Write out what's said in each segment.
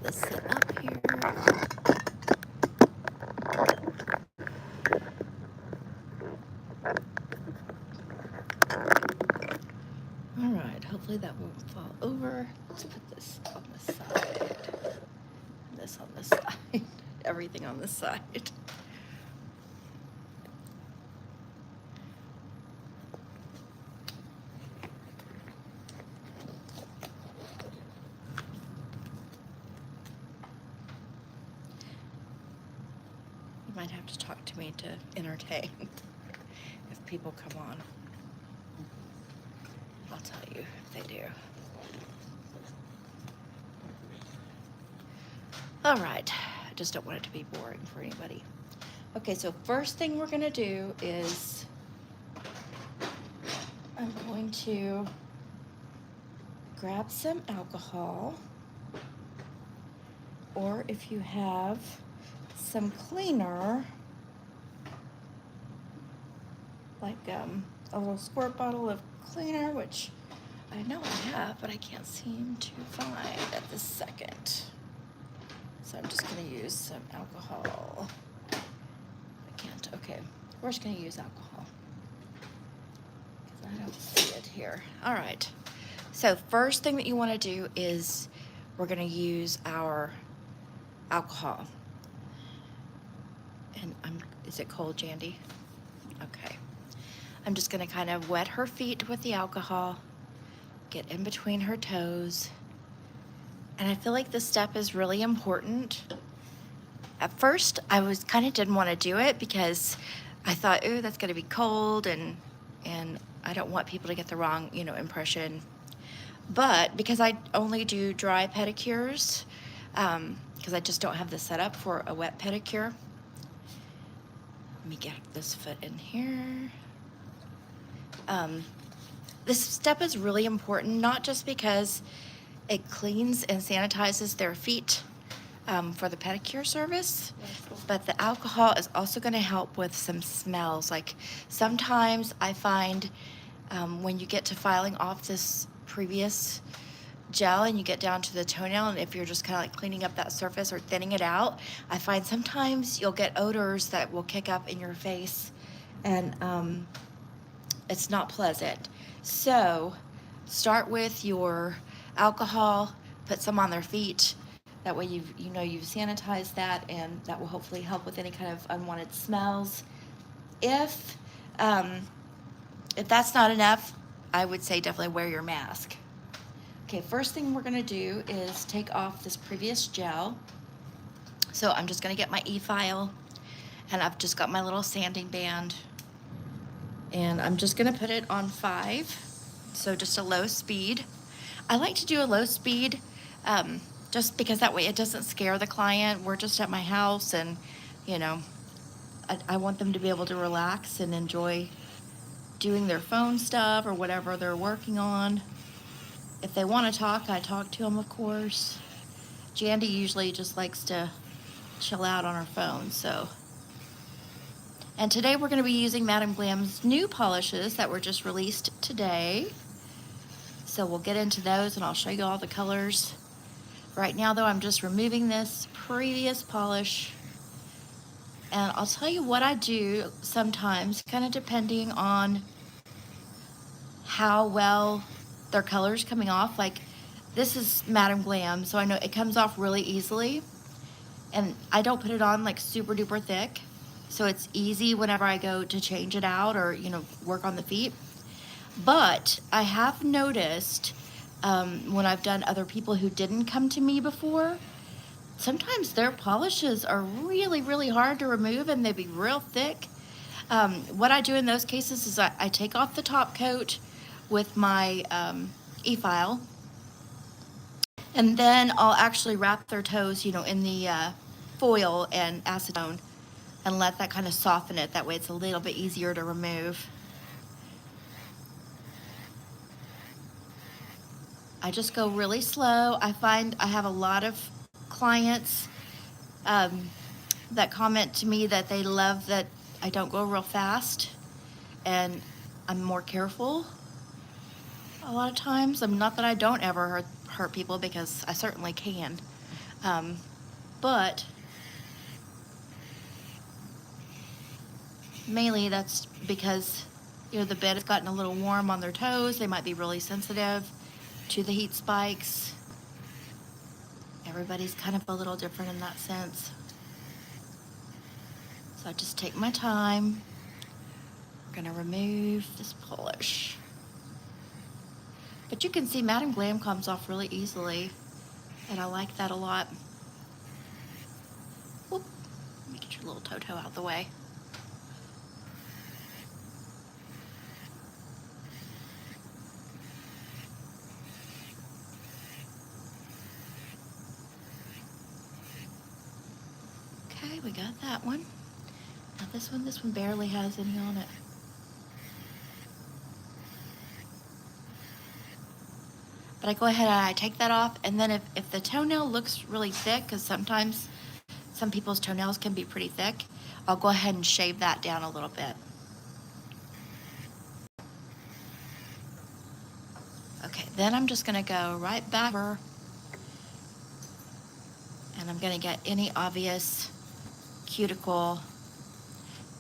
get this set up here. All right, hopefully that won't fall over. Let's put this on the side. This on the side. Everything on the side. You might have to talk to me to entertain if people come on. I'll tell you if they do. All right, I just don't want it to be boring for anybody. Okay, so first thing we're gonna do is I'm going to grab some alcohol, or if you have some cleaner, like a little squirt bottle of cleaner, which I know I have, but I can't seem to find at this second. So I'm just gonna use some alcohol. I can't, okay. We're just gonna use alcohol, because I don't see it here. All right, so first thing that you wanna do is we're gonna use our alcohol. And is it cold, Jandy? Okay. I'm just gonna kind of wet her feet with the alcohol, get in between her toes. And I feel like this step is really important. At first, I was kind of didn't want to do it because I thought, ooh, that's gonna be cold, and I don't want people to get the wrong, impression. But because I only do dry pedicures, because I just don't have the setup for a wet pedicure. Let me get this foot in here. This step is really important, not just because it cleans and sanitizes their feet for the pedicure service, but the alcohol is also going to help with some smells. Like sometimes I find when you get to filing off this previous gel and you get down to the toenail, and if you're just kind of like cleaning up that surface or thinning it out, I find sometimes you'll get odors that will kick up in your face, and it's not pleasant. So start with your alcohol, put some on their feet. That way you've sanitized that, and that will hopefully help with any kind of unwanted smells. If that's not enough, I would say definitely wear your mask. Okay, first thing we're gonna do is take off this previous gel. So I'm just gonna get my e-file, and I've just got my little sanding band, and I'm just gonna put it on 5, so just a low speed. I like to do a low speed just because that way it doesn't scare the client. We're just at my house, and I want them to be able to relax and enjoy doing their phone stuff or whatever they're working on. If they want to talk, I talk to them, of course. Jandy usually just likes to chill out on her phone, so. And today we're going to be using Madam Glam's new polishes that were just released today. So we'll get into those, and I'll show you all the colors. Right now, though, I'm just removing this previous polish. And I'll tell you what I do sometimes, kind of depending on how well their color's coming off. Like, this is Madam Glam, so I know it comes off really easily. And I don't put it on like super duper thick, so it's easy whenever I go to change it out or, work on the feet. But I have noticed when I've done other people who didn't come to me before, sometimes their polishes are really, really hard to remove, and they'd be real thick. What I do in those cases is I take off the top coat with my e-file, and then I'll actually wrap their toes, in the foil and acetone, and let that kind of soften it. That way it's a little bit easier to remove. I just go really slow. I find I have a lot of clients that comment to me that they love that I don't go real fast, and I'm more careful a lot of times. I'm not that I don't ever hurt people, because I certainly can. But mainly that's because, the bed has gotten a little warm on their toes. They might be really sensitive to the heat spikes. Everybody's kind of a little different in that sense. So I just take my time. We're gonna remove this polish. But you can see Madam Glam comes off really easily, and I like that a lot. Whoop. Let me get your little toe out of the way. Okay, we got that one. Now this one barely has any on it. But I go ahead and I take that off, and then if the toenail looks really thick, because sometimes some people's toenails can be pretty thick, I'll go ahead and shave that down a little bit. Okay, then I'm just gonna go right back over, and I'm gonna get any obvious cuticle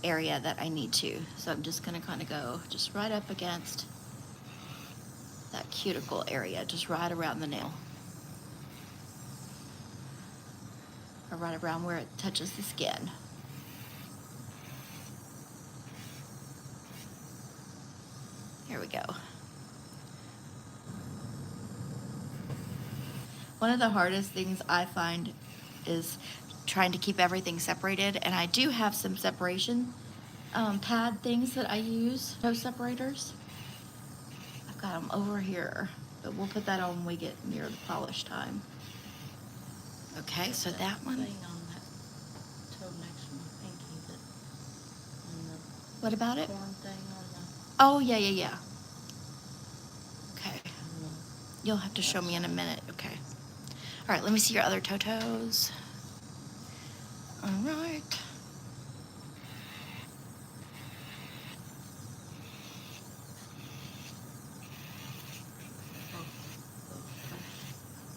area that I need to. So I'm just gonna kind of go just right up against that cuticle area, just right around the nail. Or right around where it touches the skin. Here we go. One of the hardest things I find is trying to keep everything separated, and I do have some separation pad things that I use, toe separators. I've got them over here, but we'll put that on when we get near the polish time. Okay, so that one. Thing on that toe next to my pinky, that on the What about it? corn thing on the. Oh, yeah. Okay. You'll have to show me in a minute. Okay. All right, let me see your other toes. All right.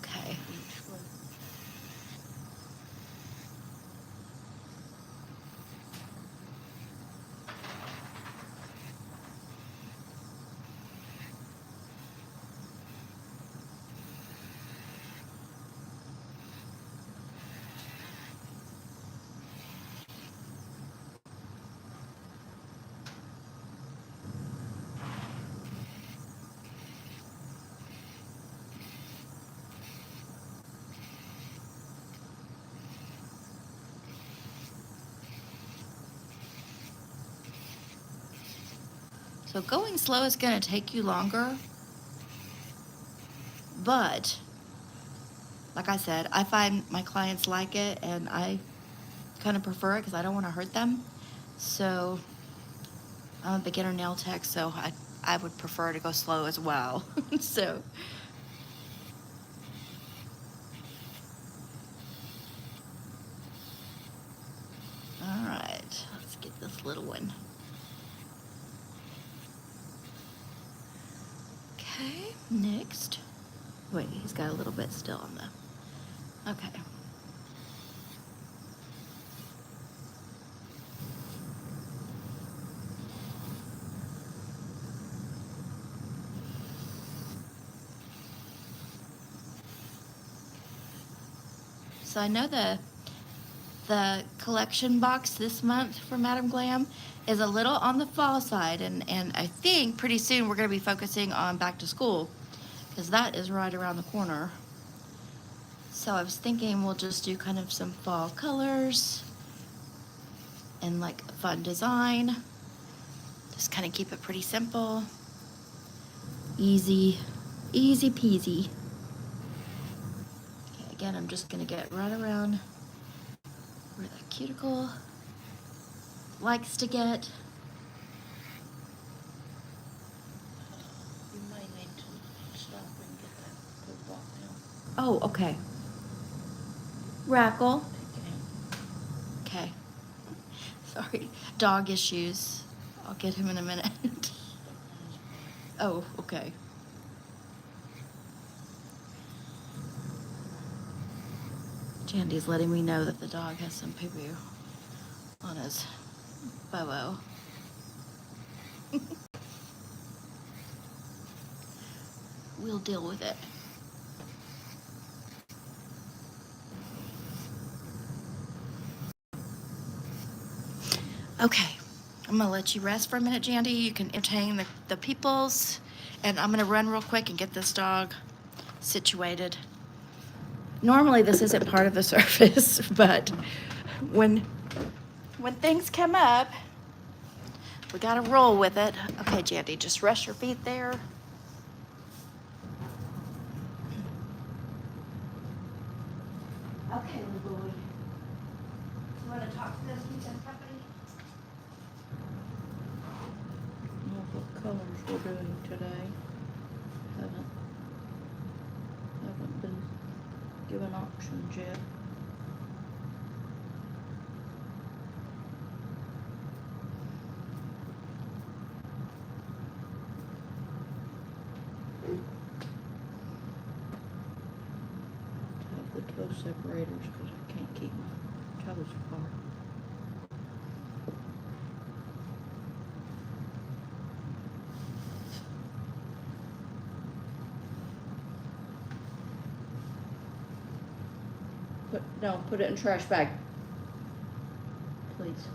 Okay. So going slow is going to take you longer, but like I said, I find my clients like it, and I kind of prefer it because I don't want to hurt them. So I'm a beginner nail tech, so I would prefer to go slow as well. So all right, let's get this little one. Okay, next. Wait, he's got a little bit still on the. Okay. So I know the collection box this month for Madam Glam is a little on the fall side, and I think pretty soon we're going to be focusing on back to school, because that is right around the corner. So I was thinking we'll just do kind of some fall colors and like a fun design. Just kind of keep it pretty simple. Easy peasy. Okay, again, I'm just going to get right around where that cuticle likes to get. You may need to stop and get that poop off now. Oh, okay. Rackle. Okay. Sorry. Dog issues. I'll get him in a minute. Oh, okay. Jandy's letting me know that the dog has some poo-poo on his bowo. We'll deal with it. Okay, I'm gonna let you rest for a minute, Jandy. You can entertain the peoples, and I'm gonna run real quick and get this dog situated. Normally this isn't part of the service, but when things come up, we gotta roll with it. Okay, Jandy, just rest your feet there. Okay, little boy. You wanna talk to this pizza company? What colors we're doing today. Haven't been given options yet. Have the toe separators because I can't keep my toes apart. Put it in trash bag. Please.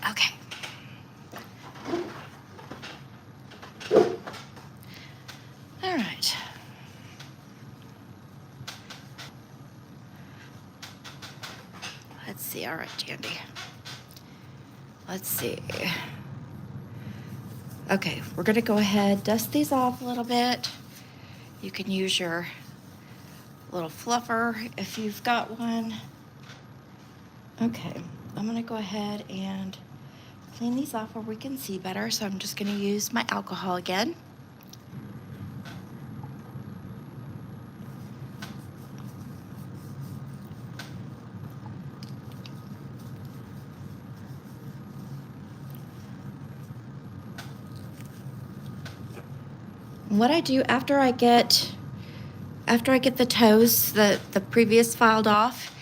Okay. All right. Let's see. All right, Jandy. Let's see. Okay, we're gonna go ahead, dust these off a little bit. You can use your little fluffer if you've got one. Okay, I'm gonna go ahead and clean these off where we can see better. So I'm just gonna use my alcohol again. What I do after I get the toes, the previous filed off,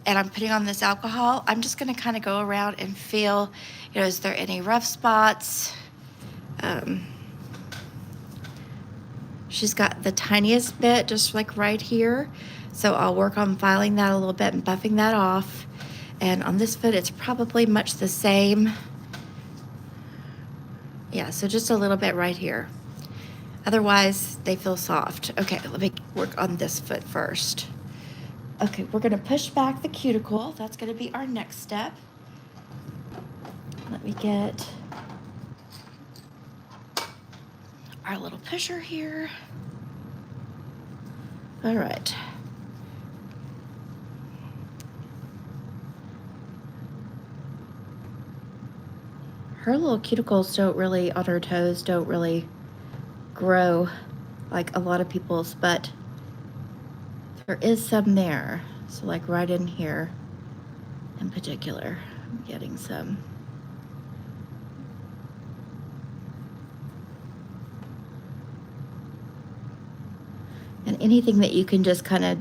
and I'm putting on this alcohol, I'm just gonna kind of go around and feel, is there any rough spots? She's got the tiniest bit just like right here. So I'll work on filing that a little bit and buffing that off. And on this foot, it's probably much the same. Yeah, so just a little bit right here. Otherwise, they feel soft. Okay, let me work on this foot first. Okay, we're gonna push back the cuticle. That's gonna be our next step. Let me get our little pusher here. All right. Her little cuticles don't really, on her toes, don't really grow like a lot of people's, but there is some there. So like right in here in particular, I'm getting some. And anything that you can just kind of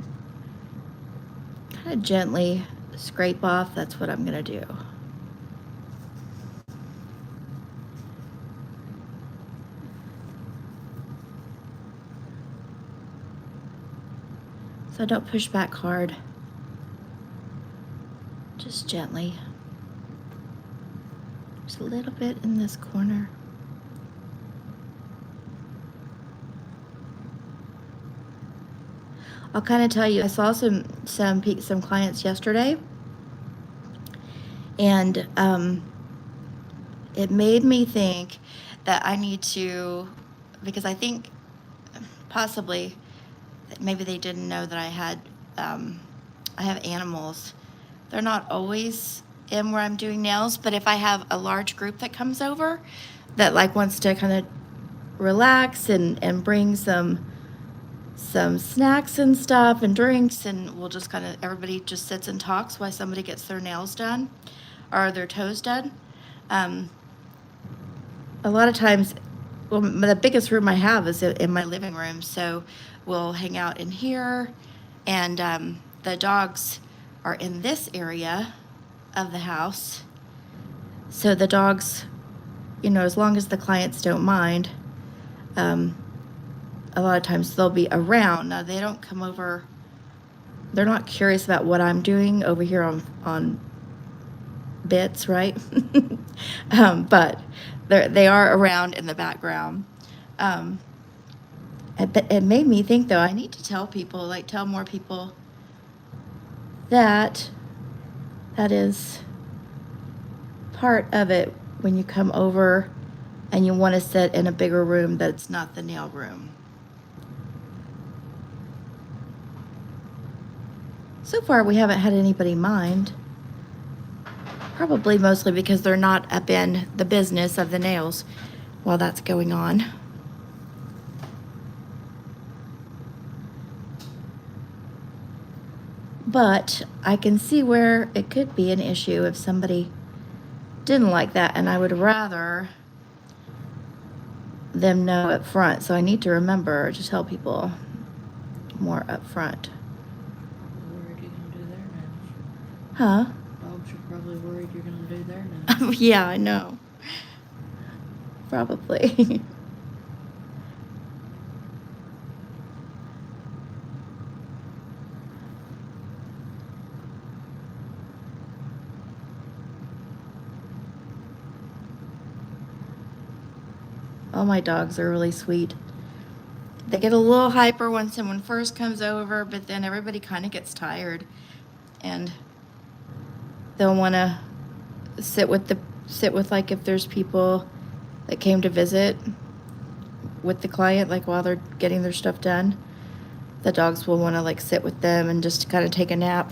gently scrape off, that's what I'm gonna do. So don't push back hard, just gently. Just a little bit in this corner. I'll kind of tell you, I saw some clients yesterday, And it made me think that I need to, because I think possibly that maybe they didn't know that I have animals. They're not always in where I'm doing nails, but if I have a large group that comes over that like wants to kind of relax and bring some snacks and stuff and drinks, and we'll just kind of, everybody just sits and talks while somebody gets their nails done or their toes done. A lot of times, well, the biggest room I have is in my living room, so we'll hang out in here, and the dogs are in this area of the house. So the dogs, as long as the clients don't mind, a lot of times they'll be around. Now, they don't come over, they're not curious about what I'm doing over here on bits, right? But they are around in the background. But it made me think, though, I need to tell people, like tell more people that is part of it when you come over and you want to sit in a bigger room that's not the nail room. So far, we haven't had anybody mind. Probably mostly because they're not up in the business of the nails while that's going on. But I can see where it could be an issue if somebody didn't like that, and I would rather them know up front. So I need to remember to tell people more up front. Worried you're gonna do their nails. Huh? Dogs are probably worried you're gonna do their nails. Yeah, I know. Probably. All my dogs are really sweet. They get a little hyper when someone first comes over, but then everybody kind of gets tired, and they'll want to sit with like if there's people that came to visit with the client, like while they're getting their stuff done, the dogs will want to like sit with them and just kind of take a nap.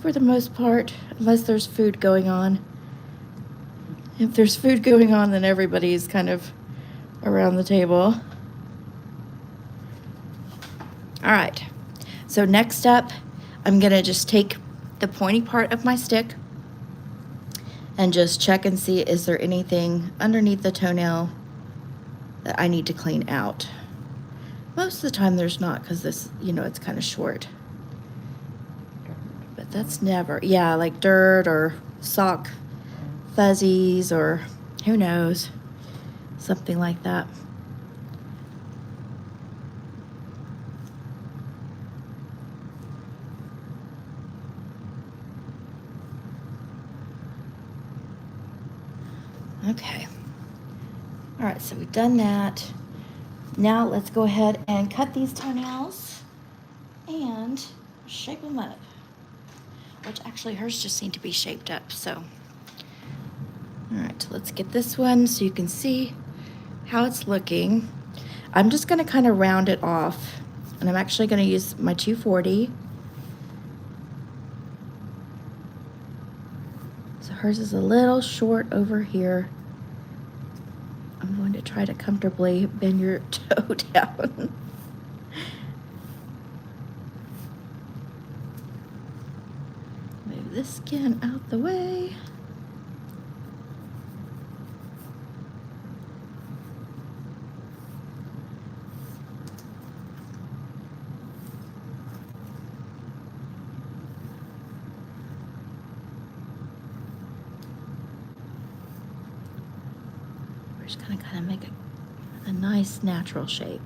For the most part, unless there's food going on. If there's food going on, then everybody's kind of around the table. All right, so next up, I'm gonna just take the pointy part of my stick and just check and see, is there anything underneath the toenail that I need to clean out? Most of the time there's not, because this, it's kind of short. But that's never, yeah, like dirt or sock fuzzies or who knows, something like that. Okay. All right, so we've done that. Now let's go ahead and cut these toenails and shape them up. Which actually hers just seem to be shaped up, so. All right, let's get this one so you can see how it's looking. I'm just gonna kind of round it off, and I'm actually gonna use my 240. So hers is a little short over here. I'm going to try to comfortably bend your toe down. Move this skin out the way. We're just gonna kind of make a nice natural shape.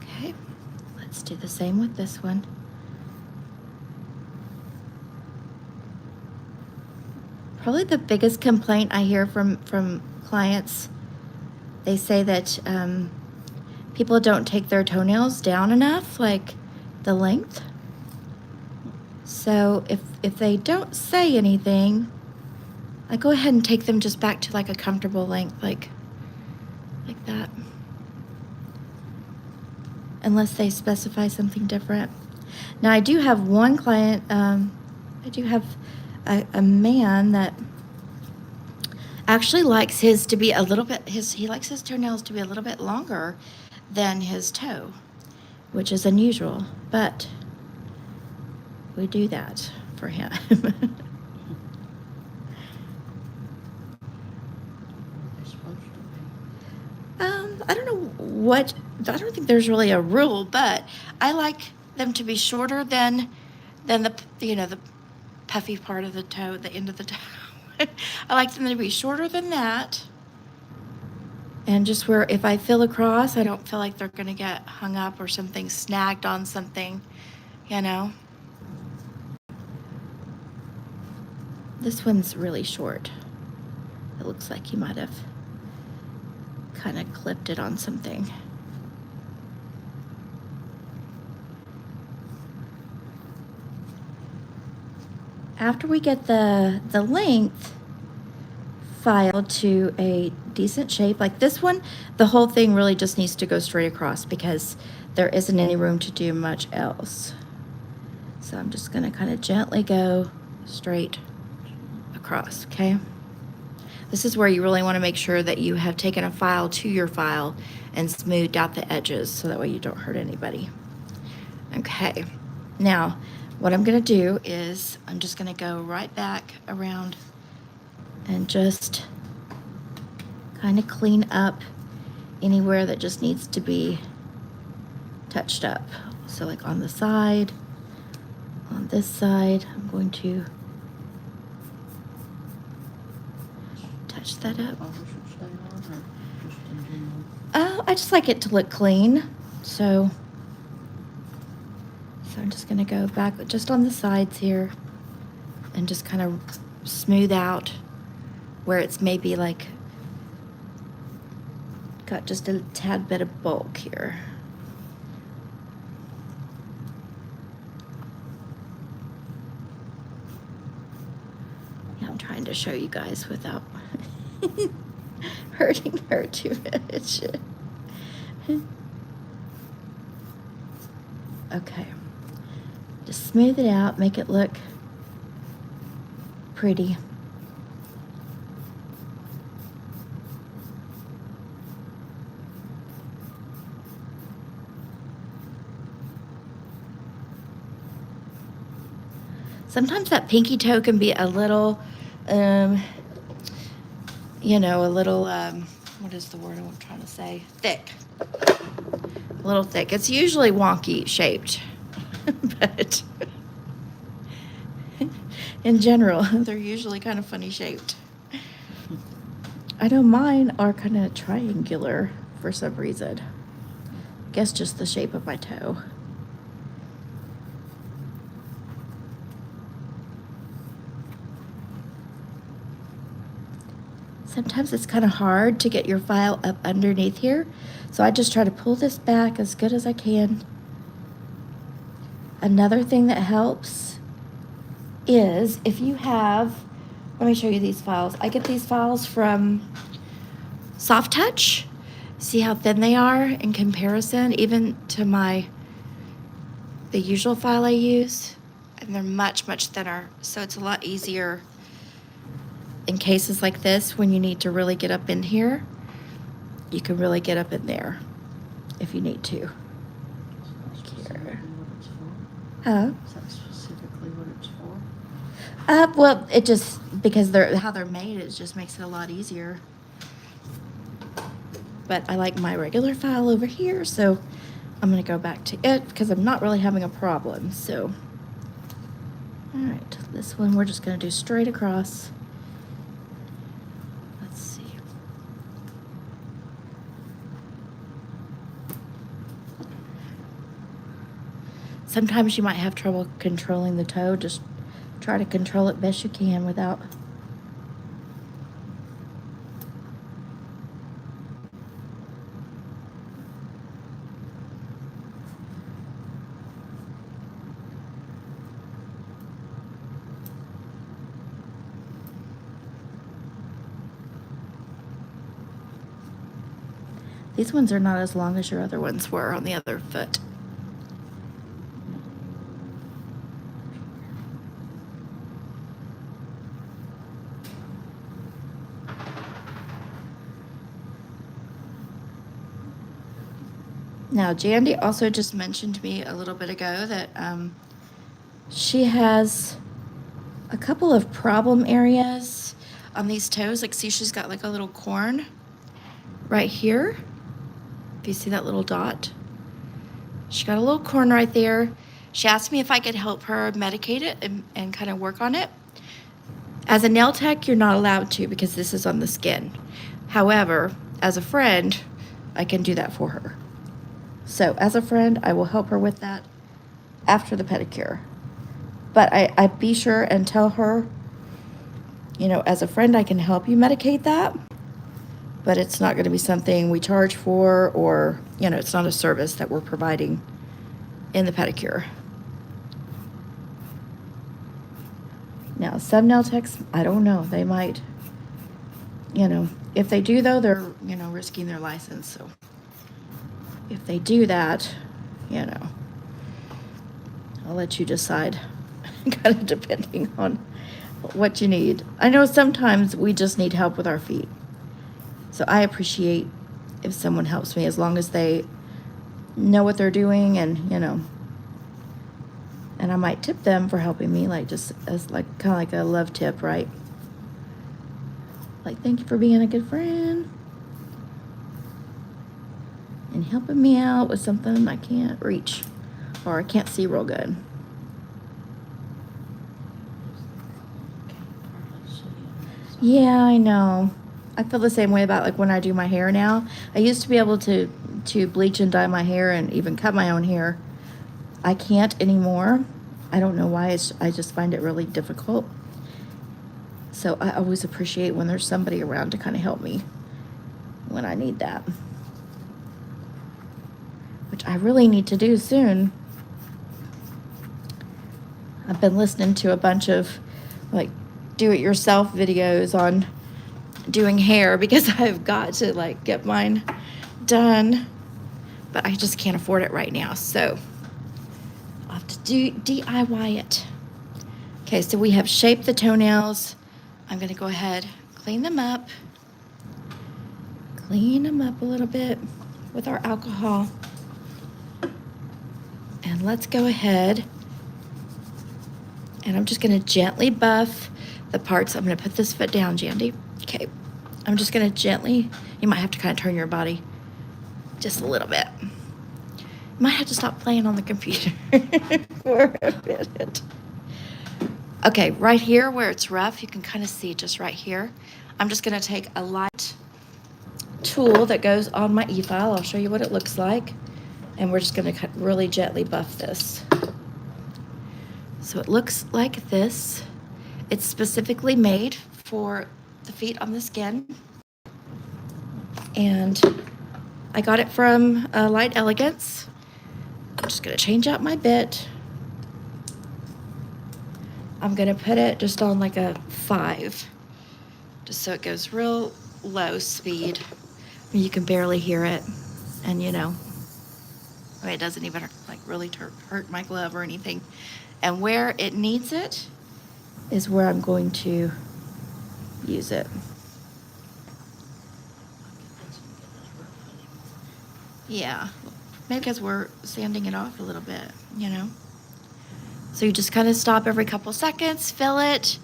Okay, let's do the same with this one. Probably the biggest complaint I hear from clients, they say that people don't take their toenails down enough, like the length. So if they don't say anything, I go ahead and take them just back to like a comfortable length, like that. Unless they specify something different. Now I do have one client, I do have a man that actually likes his to be a little bit, he likes his toenails to be a little bit longer than his toe, which is unusual, but we do that for him. They're supposed to be. I don't know what, I don't think there's really a rule, but I like them to be shorter than the, the puffy part of the toe, the end of the toe. I like them to be shorter than that. And just where if I feel across, I don't feel like they're going to get hung up or something snagged on something, you know. This one's really short. It looks like you might have kind of clipped it on something. After we get the length filed to a decent shape, like this one, the whole thing really just needs to go straight across because there isn't any room to do much else. So I'm just gonna kind of gently go straight across, okay? This is where you really want to make sure that you have taken a file to your file and smoothed out the edges so that way you don't hurt anybody. Okay, now what I'm gonna do is I'm just gonna go right back around and just kind of clean up anywhere that just needs to be touched up. So like on the side, on this side, I'm going to touch that up. Polish should stay on, or just in general? I just like it to look clean. So I'm just gonna go back just on the sides here and just kind of smooth out where it's maybe like got just a tad bit of bulk here. Yeah, I'm trying to show you guys without hurting her too much. Okay. Just smooth it out, make it look pretty. Sometimes that pinky toe can be a little, a little, what is the word I'm trying to say? Thick. A little thick. It's usually wonky shaped, but in general, they're usually kind of funny shaped. I know mine are kind of triangular for some reason. I guess just the shape of my toe. Sometimes it's kind of hard to get your file up underneath here. So I just try to pull this back as good as I can. Another thing that helps is if you have, let me show you these files. I get these files from Soft Touch. See how thin they are in comparison, even to the usual file I use. And they're much, much thinner. So it's a lot easier in cases like this, when you need to really get up in here, you can really get up in there if you need to. Is that specifically what it's for? Huh? Is that specifically what it's for? Well, it just, because how they're made, it just makes it a lot easier. But I like my regular file over here, so I'm gonna go back to it because I'm not really having a problem, so. All right, this one we're just gonna do straight across. Sometimes you might have trouble controlling the toe. Just try to control it best you can without. These ones are not as long as your other ones were on the other foot. Now, Jandy also just mentioned to me a little bit ago that she has a couple of problem areas on these toes. Like, see, she's got like a little corn right here. If you see that little dot, she got a little corn right there. She asked me if I could help her medicate it and kind of work on it. As a nail tech, you're not allowed to because this is on the skin. However, as a friend, I can do that for her. So as a friend, I will help her with that after the pedicure. But I be sure and tell her, you know, as a friend, I can help you medicate that, but it's not going to be something we charge for, or, you know, it's not a service that we're providing in the pedicure. Now, some nail techs, I don't know, they might, you know, if they do though, they're, you know, risking their license. So if they do that, you know, I'll let you decide, kind of depending on what you need. I know sometimes we just need help with our feet. So I appreciate if someone helps me, as long as they know what they're doing, and, you know, and I might tip them for helping me, like just as like kind of like a love tip, right? Like, thank you for being a good friend and helping me out with something I can't reach or I can't see real good. Yeah, I know. I feel the same way about like when I do my hair now. I used to be able to bleach and dye my hair and even cut my own hair. I can't anymore. I don't know why. I just find it really difficult. So I always appreciate when there's somebody around to kind of help me when I need that, which I really need to do soon. I've been listening to a bunch of like do-it-yourself videos on doing hair because I've got to like get mine done, but I just can't afford it right now. So I'll have to DIY it. Okay, so we have shaped the toenails. I'm gonna go ahead, clean them up a little bit with our alcohol. And let's go ahead, and I'm just gonna gently buff the parts. I'm gonna put this foot down, Jandy. Okay, I'm just gonna gently, you might have to kind of turn your body just a little bit. You might have to stop playing on the computer for a minute. Okay, right here where it's rough, you can kind of see just right here. I'm just gonna take a light tool that goes on my e-file. I'll show you what it looks like. And we're just gonna really gently buff this. So it looks like this. It's specifically made for the feet on the skin. And I got it from Light Elegance. I'm just gonna change out my bit. I'm gonna put it just on like a 5, just so it goes real low speed. You can barely hear it, and you know, I mean, it doesn't even like really hurt my glove or anything. And where it needs it is where I'm going to use it. Yeah, maybe because we're sanding it off a little bit, you know. So you just kind of stop every couple seconds, feel it,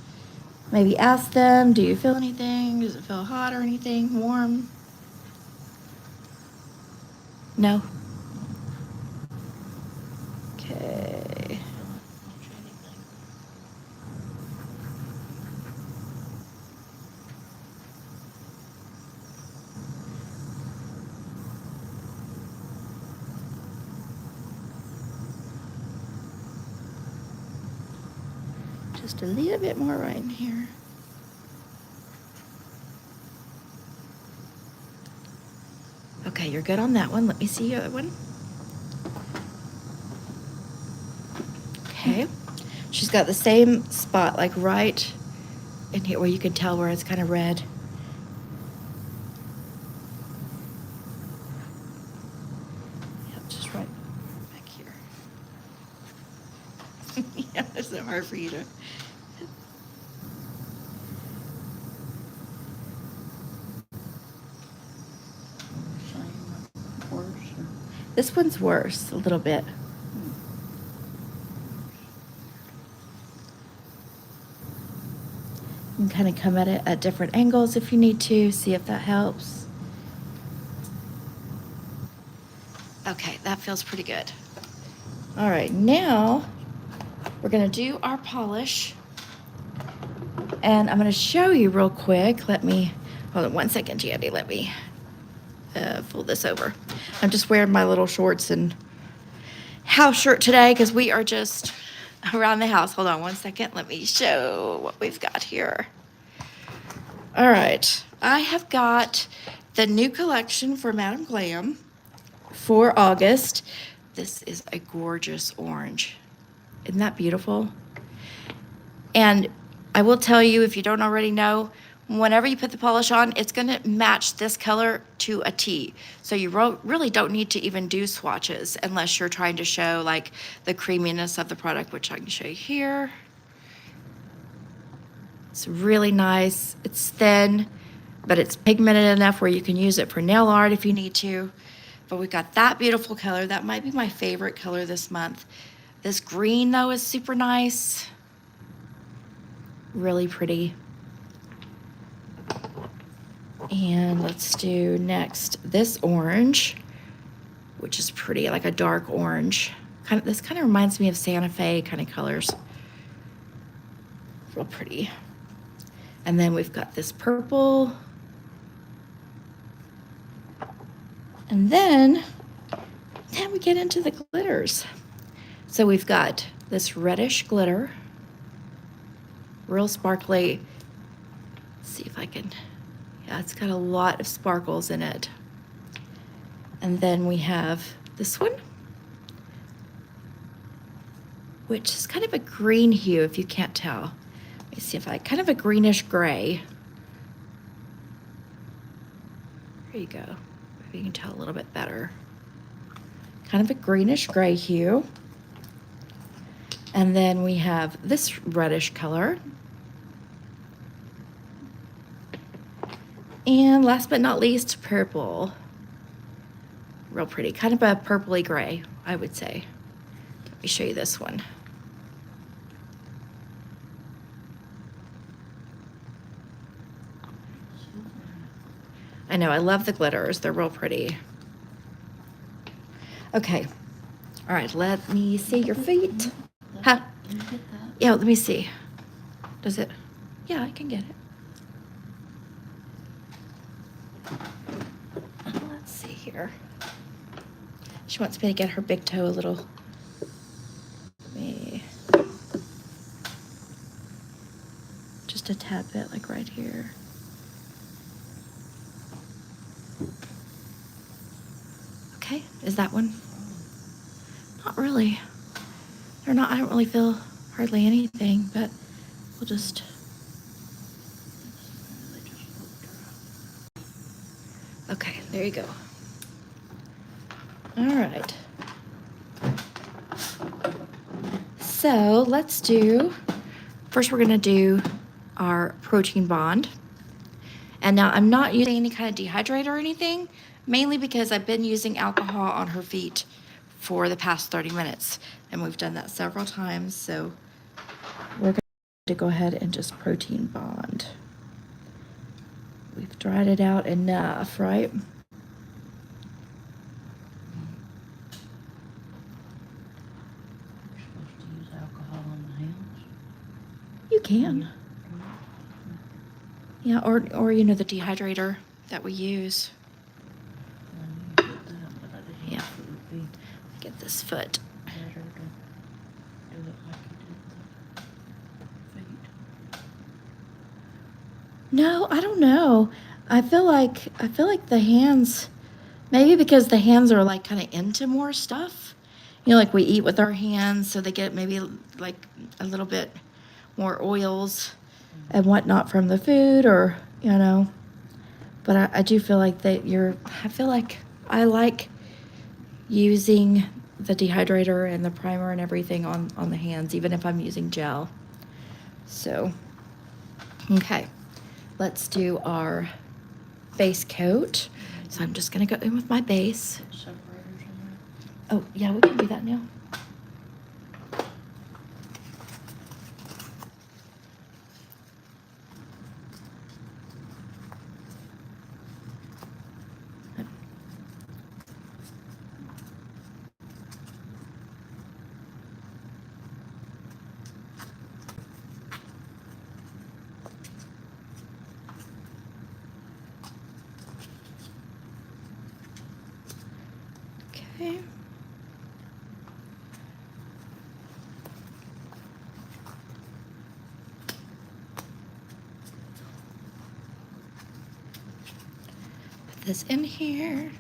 maybe ask them, do you feel anything? Does it feel hot or anything, warm? No? Okay. Just a little bit more right in here. Okay, you're good on that one. Let me see the other one. Okay. She's got the same spot, like right in here where you can tell where it's kind of red. right back here. Yeah, it's so hard for you to. Same or worse or? This one's worse, a little bit. You can kind of come at it at different angles if you need to, see if that helps. Okay, that feels pretty good. All right, now we're gonna do our polish. And I'm gonna show you real quick. Let me, hold on one second, Gianni, let me fold this over. I'm just wearing my little shorts and house shirt today because we are just around the house. Hold on one second. Let me show what we've got here. All right. I have got the new collection for Madam Glam for August. This is a gorgeous orange. Isn't that beautiful? And I will tell you, if you don't already know, whenever you put the polish on, it's going to match this color to a T. So you really don't need to even do swatches unless you're trying to show like the creaminess of the product, which I can show you here. It's really nice. It's thin, but it's pigmented enough where you can use it for nail art if you need to. But we've got that beautiful color. That might be my favorite color this month. This green, though, is super nice. Really pretty. And let's do next this orange, which is pretty, like a dark orange. This kind of reminds me of Santa Fe kind of colors. Real pretty. And then we've got this purple. And then we get into the glitters. So we've got this reddish glitter, real sparkly. Let's see if I can, yeah, it's got a lot of sparkles in it. And then we have this one, which is kind of a green hue if you can't tell. Let me see if kind of a greenish gray. There you go. Maybe you can tell a little bit better. Kind of a greenish gray hue. And then we have this reddish color. And last but not least, purple. Real pretty, kind of a purpley gray, I would say. Let me show you this one. I know, I love the glitters. They're real pretty. Okay. All right, let me see your feet. Huh? Can you get that? Yeah, let me see. Does it? Yeah, I can get it. Let's see here. She wants me to get her big toe a little. Just a tad bit, like right here. Okay, is that one? Not really. They're not, I don't really feel hardly anything, but we'll just. Okay, there you go. All right. So let's do, first we're gonna do our protein bond. And now I'm not using any kind of dehydrator or anything, mainly because I've been using alcohol on her feet for the past 30 minutes. And we've done that several times, so we're going to go ahead and just protein bond. We've dried it out enough, right? You're supposed to use alcohol on the hands? You can. Yeah, or you know, the dehydrator that we use. I knew you did that, but I didn't know Yeah. if it would be Get this foot. better to do it like you did the feet. No, I don't know. I feel like the hands, maybe because the hands are like kind of into more stuff. You know, like we eat with our hands, so they get maybe like a little bit more oils and whatnot from the food, or you know. But I do feel like I like using the dehydrator and the primer and everything on the hands, even if I'm using gel. So, okay, let's do our base coat. So I'm just gonna go in with my base. Separators in there. Oh, yeah, we can do that now. Okay. Put this in here.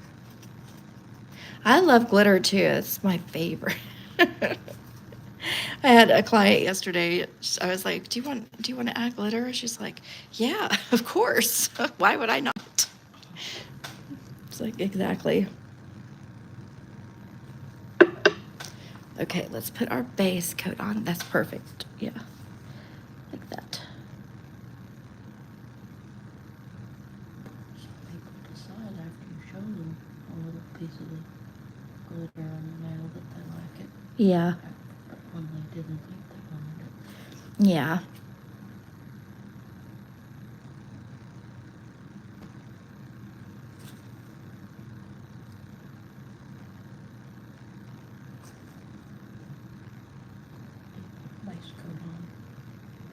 I love glitter too. It's my favorite. I had a client yesterday. I was like, "Do you want to add glitter?" She's like, "Yeah, of course. Why would I not?" It's like, exactly. Okay, let's put our base coat on. That's perfect. Yeah. Like that. Some people decide after you show them a little piece of the glitter on the nail that they like it. Yeah. When they didn't think they wanted it. Yeah. Base coat on.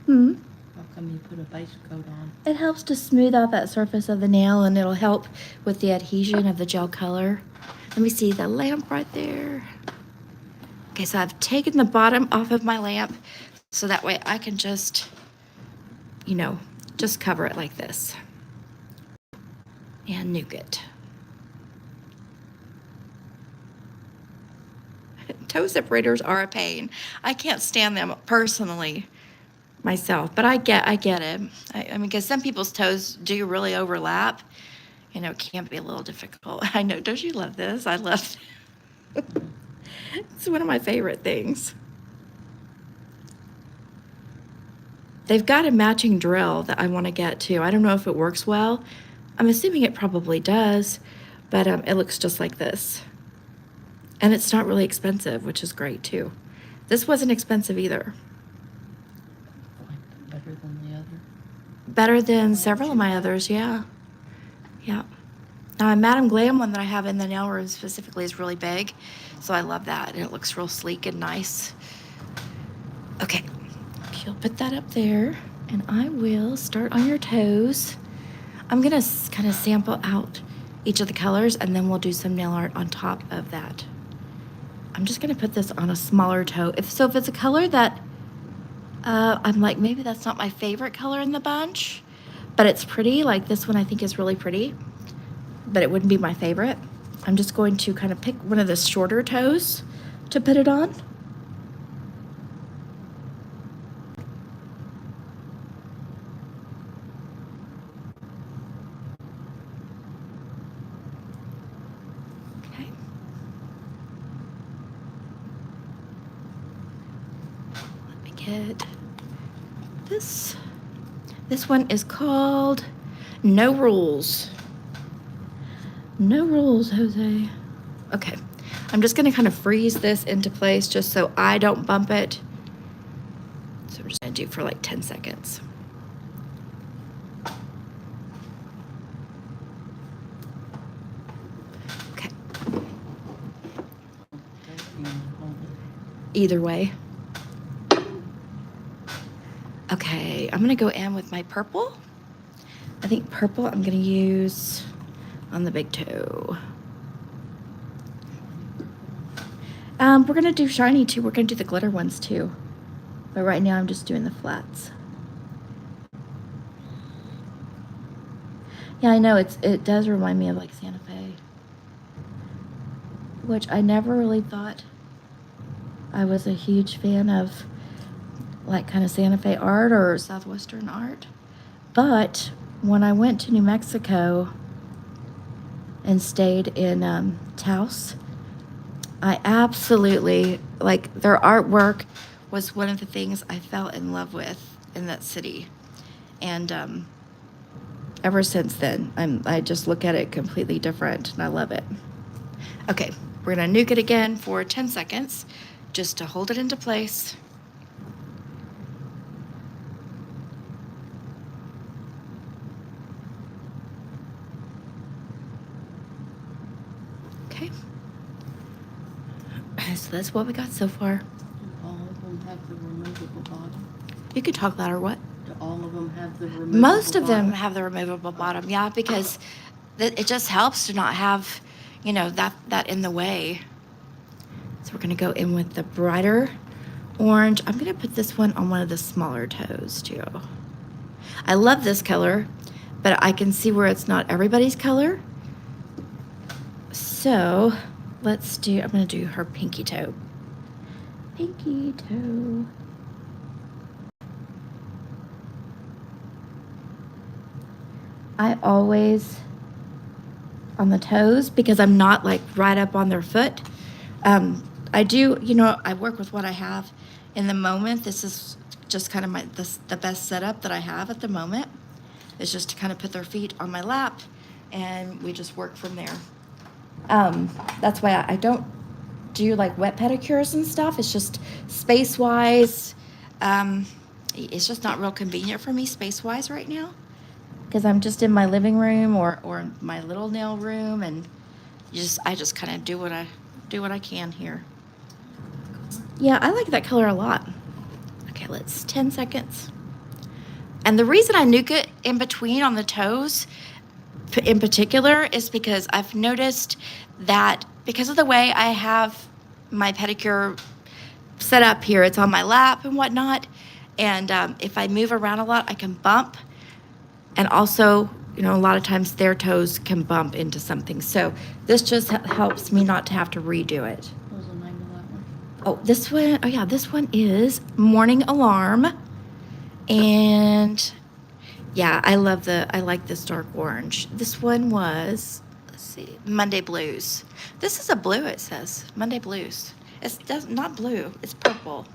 Hmm. How come you put a base coat on? It helps to smooth out that surface of the nail, and it'll help with the adhesion of the gel color. Let me see the lamp right there. Okay, so I've taken the bottom off of my lamp so that way I can just, just cover it like this and nuke it. Toe separators are a pain. I can't stand them personally myself, but I get it. I mean, because some people's toes do really overlap. It can be a little difficult. I know. Don't you love this? I love it. It's one of my favorite things. They've got a matching drill that I want to get too. I don't know if it works well. I'm assuming it probably does, but it looks just like this. And it's not really expensive, which is great too. This wasn't expensive either. Like better than the other. Better than several of my others, yeah. Yeah. Now, a Madam Glam one that I have in the nail room specifically is really big, so I love that. And it looks real sleek and nice. Okay, you'll put that up there, and I will start on your toes. I'm gonna kind of sample out each of the colors, and then we'll do some nail art on top of that. I'm just gonna put this on a smaller toe. If it's a color that I'm like, maybe that's not my favorite color in the bunch, but it's pretty. Like this one I think is really pretty, but it wouldn't be my favorite. I'm just going to kind of pick one of the shorter toes to put it on. Okay. Let me get this. This one is called No Rules. No rules, Jose. Okay, I'm just gonna kind of freeze this into place just so I don't bump it. So we're just gonna do for like 10 seconds. Okay, either way. Okay, I'm gonna go in with my purple. I think purple I'm gonna use on the big toe. We're gonna do shiny too. We're gonna do the glitter ones too. But right now I'm just doing the flats. Yeah, I know it does remind me of like Santa Fe, which I never really thought I was a huge fan of, like kind of Santa Fe art or Southwestern art. But when I went to New Mexico and stayed in Taos, I absolutely, like, their artwork was one of the things I fell in love with in that city. And ever since then, I just look at it completely different, and I love it. Okay, we're gonna nuke it again for 10 seconds, just to hold it into place. Okay. So that's what we got so far. Do all of them have the removable bottom? You could talk louder, what? Do all of them have the removable Most of them bottom? have the removable bottom, yeah, because it just helps to not have, you know, that in the way. So we're gonna go in with the brighter orange. I'm gonna put this one on one of the smaller toes too. I love this color, but I can see where it's not everybody's color. So let's do, I'm gonna do her pinky toe. Pinky toe. I always on the toes because I'm not like right up on their foot. I do, you know, I work with what I have in the moment. This is just kind of the best setup that I have at the moment. Is just to kind of put their feet on my lap, and we just work from there. That's why I don't do like wet pedicures and stuff. It's just space-wise. It's just not real convenient for me space-wise right now, because I'm just in my living room or my little nail room, and I just kind of do what I can here. Yeah, I like that color a lot. Okay, 10 seconds. And the reason I nuke it in between on the toes in particular is because I've noticed that because of the way I have my pedicure set up here, it's on my lap and whatnot, and if I move around a lot, I can bump. And also, you know, a lot of times their toes can bump into something. So this just helps me not to have to redo it. What was the name of that one? Oh, this one, oh yeah, this one is Morning Alarm. And yeah, I like this dark orange. This one was, let's see, Monday Blues. This is a blue, it says, Monday Blues. It's not blue, it's purple.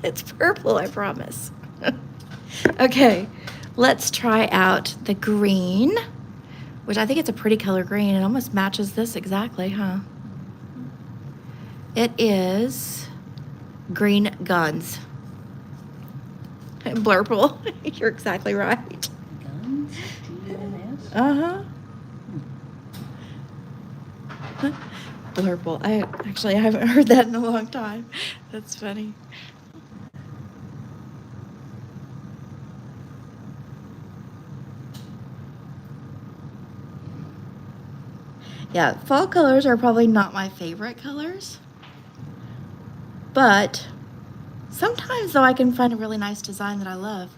It's purple, I promise. Okay, let's try out the green, which I think it's a pretty color green. It almost matches this exactly, huh? It is Green Guns. Blurple. You're exactly right. Guns? G-U-N-S? Uh-huh. Blurple. I haven't heard that in a long time. That's funny. Yeah, fall colors are probably not my favorite colors. But sometimes, though, I can find a really nice design that I love.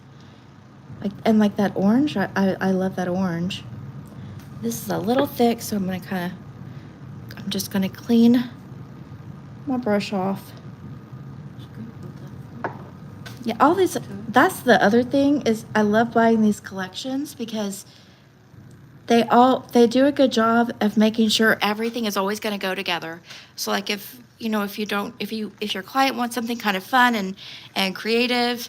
Like that orange, I love that orange. This is a little thick, so I'm just gonna clean my brush off. Yeah, all these, that's the other thing is I love buying these collections because they do a good job of making sure everything is always going to go together. So like if your client wants something kind of fun and creative,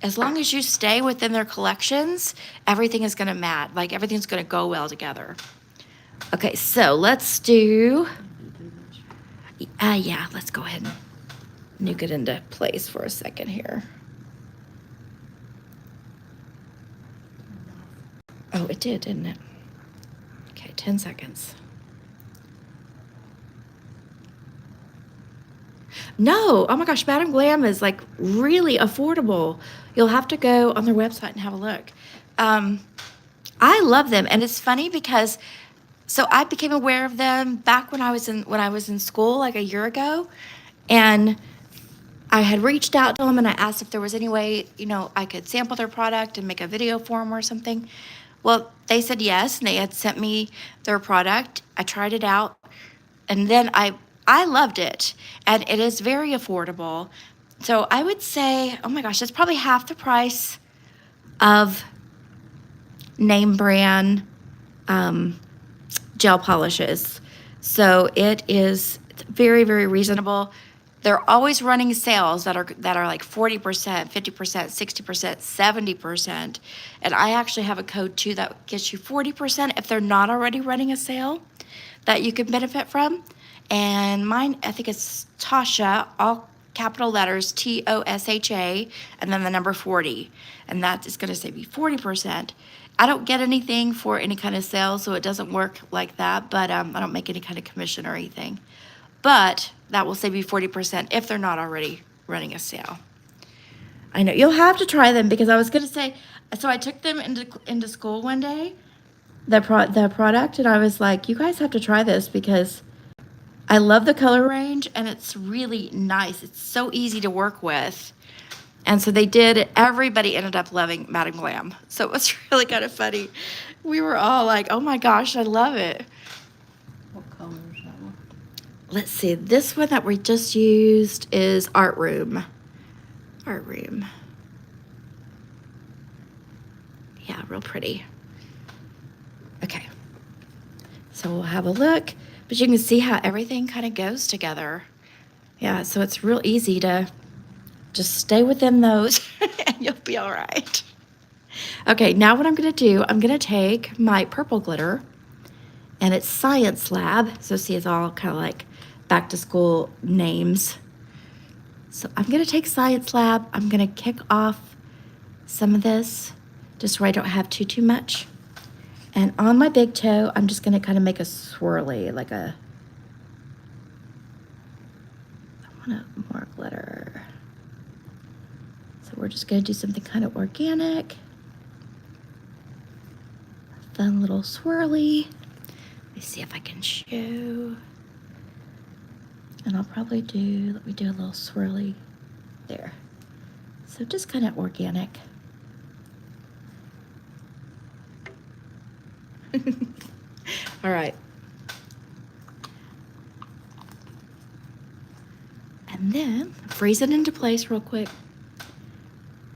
as long as you stay within their collections, everything is going to match. Like everything's going to go well together. Okay, so let's do, yeah, let's go ahead and nuke it into place for a second here. Oh, it did, didn't it? Okay, 10 seconds. No, oh my gosh, Madam Glam is like really affordable. You'll have to go on their website and have a look. I love them, and it's funny because so I became aware of them back when I was in school like a year ago, and I had reached out to them and I asked if there was any way, I could sample their product and make a video for them or something. Well, they said yes, and they had sent me their product. I tried it out, and then I loved it, and it is very affordable. So I would say, oh my gosh, it's probably half the price of name brand gel polishes. So it is very, very reasonable. They're always running sales that are like 40%, 50%, 60%, 70%. And I actually have a code too that gets you 40% if they're not already running a sale that you can benefit from. And mine, I think it's Tosha, all capital letters, TOSHA, and then the number 40. And that is going to save you 40%. I don't get anything for any kind of sale, so it doesn't work like that, but I don't make any kind of commission or anything. But that will save you 40% if they're not already running a sale. I know you'll have to try them because I was going to say, so I took them into school one day, the product, and I was like, you guys have to try this because I love the color range and it's really nice. It's so easy to work with. And so they did. Everybody ended up loving Madam Glam. So it was really kind of funny. We were all like, oh my gosh, I love it. What color is that one? Let's see. This one that we just used is Art Room. Art Room. Yeah, real pretty. Okay. So we'll have a look. But you can see how everything kind of goes together. Yeah, so it's real easy to just stay within those and you'll be all right. Okay, now what I'm going to do, I'm going to take my purple glitter, and it's Science Lab. So see, it's all kind of like back to school names. So I'm going to take Science Lab. I'm going to kick off some of this just so I don't have too much. And on my big toe, I'm just going to kind of make a swirly, like a, I want more glitter. So we're just going to do something kind of organic. A fun little swirly. Let me see if I can show. And I'll probably let me do a little swirly there. So just kind of organic. All right. And then freeze it into place real quick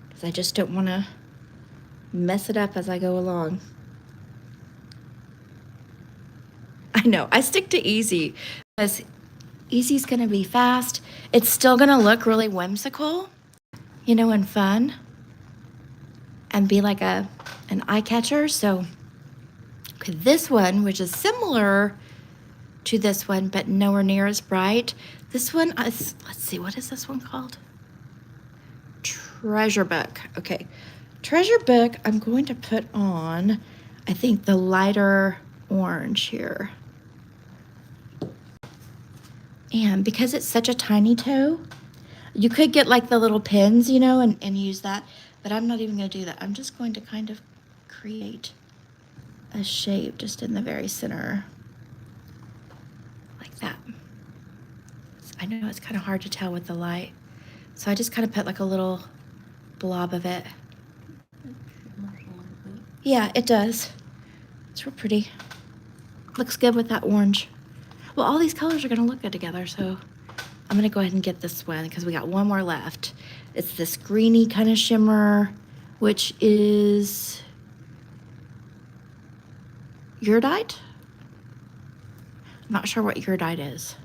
because I just don't want to mess it up as I go along. I know, I stick to easy because easy's going to be fast. It's still going to look really whimsical, you know, and fun and be like an eye catcher. So okay, this one, which is similar to this one, but nowhere near as bright. This one is, let's see, what is this one called? Treasure Book. Okay, Treasure Book, I'm going to put on, I think, the lighter orange here. And because it's such a tiny toe, you could get like the little pins, you know, and use that, but I'm not even going to do that. I'm just going to kind of create a shape just in the very center. Like that. I know it's kind of hard to tell with the light. So I just kind of put like a little blob of it. Yeah, it does. It's real pretty. Looks good with that orange. Well, all these colors are going to look good together, so I'm going to go ahead and get this one because we got one more left. It's this greeny kind of shimmer, which is Iridite? I'm not sure what Iridite is.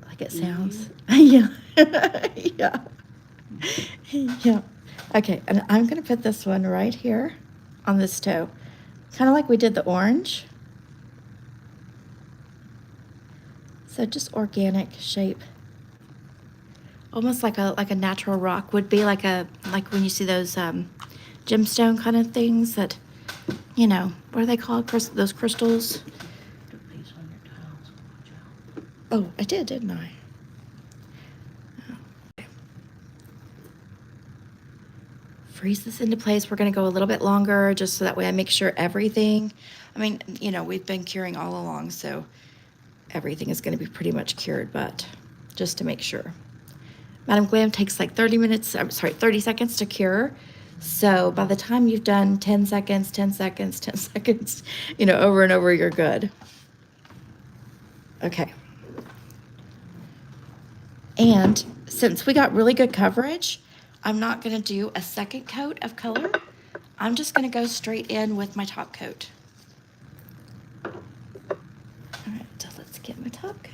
Like it sounds. Yeah. Yeah. Yeah. Okay, and I'm going to put this one right here on this toe. Kind of like we did the orange. So just organic shape. Almost like a natural rock would be like when you see those gemstone kind of things that, you know, what are they called? Those crystals? Oh, I did, didn't I? Okay. Freeze this into place. We're going to go a little bit longer just so that way I make sure everything, I mean, you know, we've been curing all along, so everything is going to be pretty much cured, but just to make sure. Madam Glam takes like 30 seconds to cure. So by the time you've done 10 seconds, 10 seconds, 10 seconds, you know, over and over, you're good. Okay. And since we got really good coverage, I'm not going to do a second coat of color. I'm just going to go straight in with my top coat.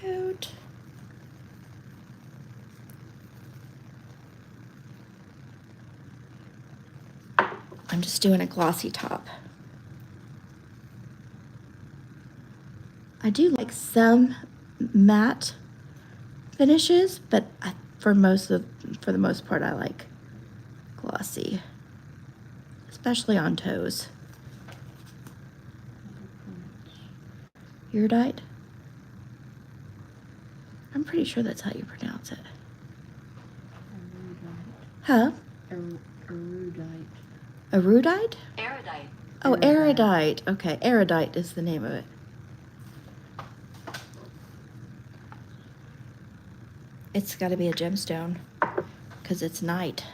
coat. I'm just doing a glossy top. I do like some matte finishes, but for the most part, I like glossy, especially on toes. Iridite? I'm pretty sure that's how you pronounce it. Huh? Erudite. Erudite? Erudite. Oh, erudite. Okay, erudite is the name of it. It's got to be a gemstone because it's night.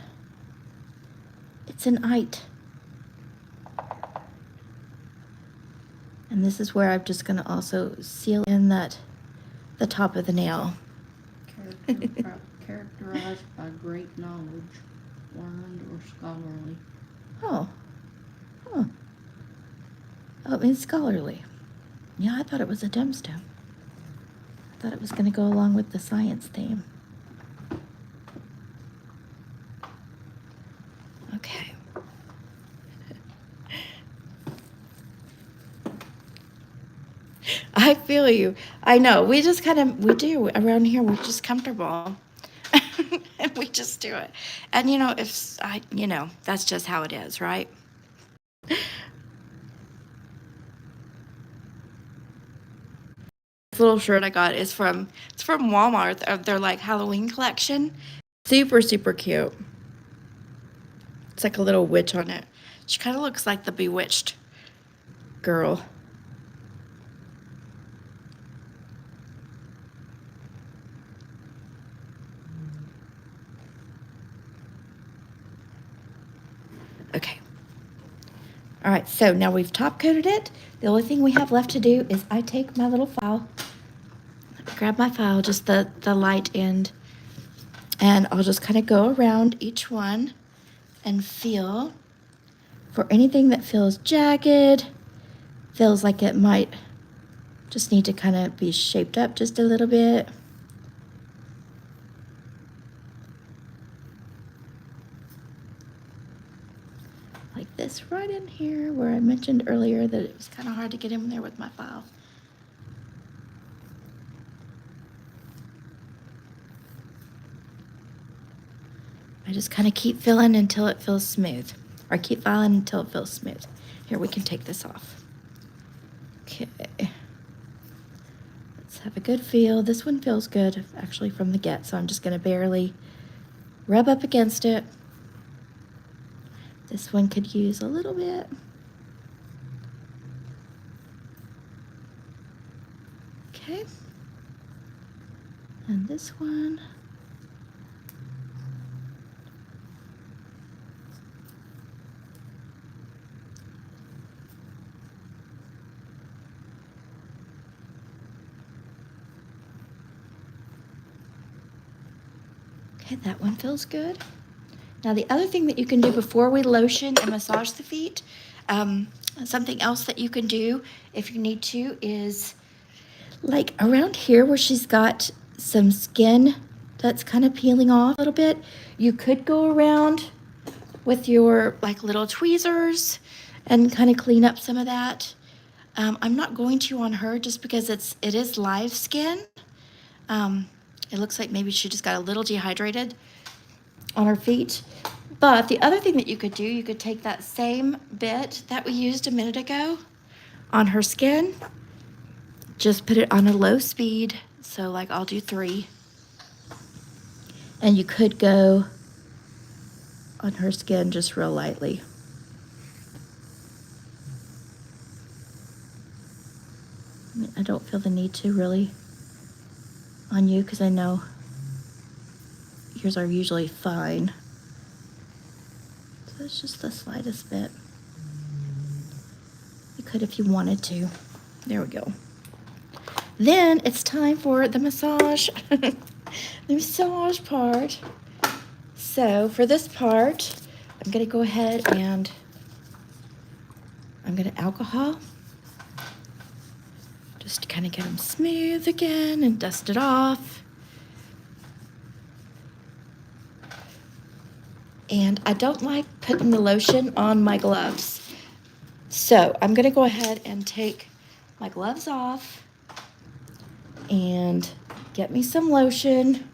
It's an ite. And this is where I'm just going to also seal in the top of the nail. Characterized by great knowledge, learned or scholarly. Oh. Huh. Oh, it means scholarly. Yeah, I thought it was a gemstone. I thought it was going to go along with the science theme. Okay. I feel you. I know. We just we do around here. We're just comfortable. And we just do it. And that's just how it is, right? This little shirt I got it's from Walmart of their like Halloween collection. Super, super cute. It's like a little witch on it. She kind of looks like the Bewitched girl. Okay. All right, so now we've top coated it. The only thing we have left to do is I take my little file, grab my file, just the light end, and I'll just kind of go around each one and feel for anything that feels jagged, feels like it might just need to kind of be shaped up just a little bit. Like this right in here where I mentioned earlier that it was kind of hard to get in there with my file. I just kind of keep filling until it feels smooth, or keep filing until it feels smooth. Here, we can take this off. Okay. Let's have a good feel. This one feels good actually from the get, so I'm just going to barely rub up against it. This one could use a little bit. Okay. And this one. Okay, that one feels good. Now the other thing that you can do before we lotion and massage the feet, something else that you can do if you need to is like around here where she's got some skin that's kind of peeling off a little bit, you could go around with your like little tweezers and kind of clean up some of that. I'm not going to on her just because it is live skin. It looks like maybe she just got a little dehydrated on her feet. But the other thing that you could do, you could take that same bit that we used a minute ago on her skin, just put it on a low speed. So like I'll do 3. And you could go on her skin just real lightly. I don't feel the need to really on you because I know yours are usually fine. So it's just the slightest bit. You could if you wanted to. There we go. Then it's time for the massage. The massage part. So for this part, I'm gonna go ahead and I'm gonna alcohol. just to kind of get them smooth again and dust it off. And I don't like putting the lotion on my gloves. So I'm gonna go ahead and take my gloves off and get me some lotion.